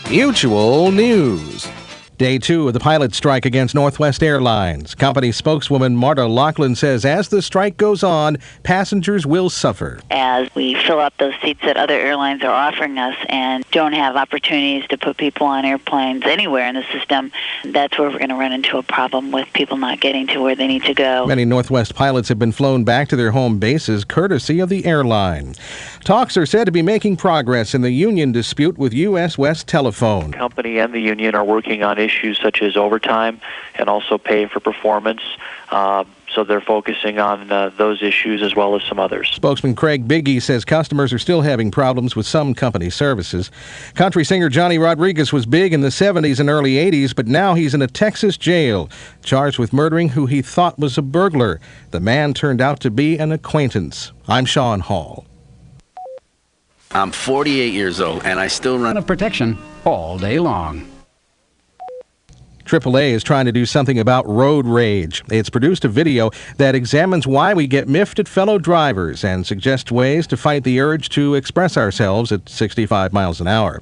Mutual News. Day 2 of the pilot strike against Northwest Airlines. Company spokeswoman Marta Laughlin says as the strike goes on, passengers will suffer. As we fill up those seats that other airlines are offering us and don't have opportunities to put people on airplanes anywhere in the system, that's where we're going to run into a problem with people not getting to where they need to go. Many Northwest pilots have been flown back to their home bases courtesy of the airline. Talks are said to be making progress in the union dispute with U.S. West Telephone. The company and the union are working on issues such as overtime and also pay for performance. So they're focusing on those issues as well as some others. Spokesman Craig Biggie says customers are still having problems with some company services. Country singer Johnny Rodriguez was big in the 70s and early 80s, but now he's in a Texas jail, charged with murdering who he thought was a burglar. The man turned out to be an acquaintance. I'm Sean Hall. I'm 48 years old, and I still run of protection all day long. AAA is trying to do something about road rage. It's produced a video that examines why we get miffed at fellow drivers and suggests ways to fight the urge to express ourselves at 65 miles an hour.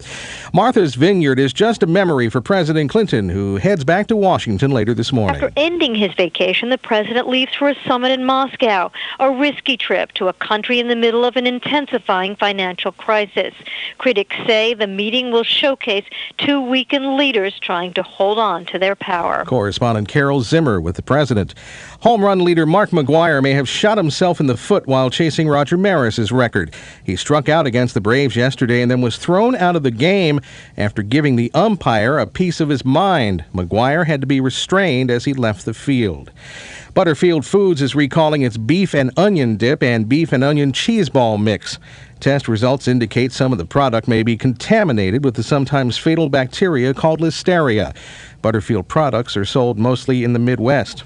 Martha's Vineyard is just a memory for President Clinton, who heads back to Washington later this morning. After ending his vacation, the president leaves for a summit in Moscow, a risky trip to a country in the middle of an intensifying financial crisis. Critics say the meeting will showcase two weakened leaders trying to hold on to their power. Correspondent Carol Zimmer with the president. Home run leader Mark McGwire may have shot himself in the foot while chasing Roger Maris's record. He struck out against the Braves yesterday and then was thrown out of the game after giving the umpire a piece of his mind. McGwire had to be restrained as he left the field. Butterfield Foods is recalling its beef and onion dip and beef and onion cheese ball mix. Test results indicate some of the product may be contaminated with the sometimes fatal bacteria called Listeria. Butterfield products are sold mostly in the Midwest.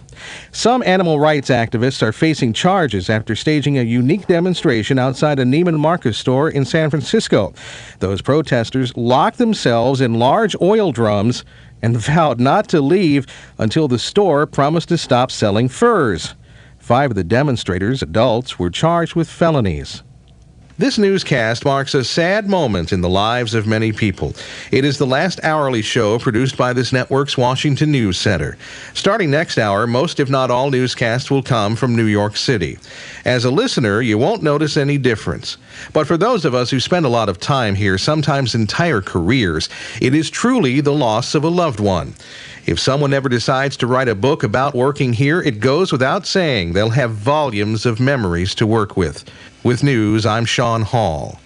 Some animal rights activists are facing charges after staging a unique demonstration outside a Neiman Marcus store in San Francisco. Those protesters locked themselves in large oil drums and vowed not to leave until the store promised to stop selling furs. 5 of the demonstrators, adults, were charged with felonies. This newscast marks a sad moment in the lives of many people. It is the last hourly show produced by this network's Washington News Center. Starting next hour, most if not all newscasts will come from New York City. As a listener, you won't notice any difference. But for those of us who spend a lot of time here, sometimes entire careers, it is truly the loss of a loved one. If someone ever decides to write a book about working here, it goes without saying they'll have volumes of memories to work with. With news, I'm Sean Hall.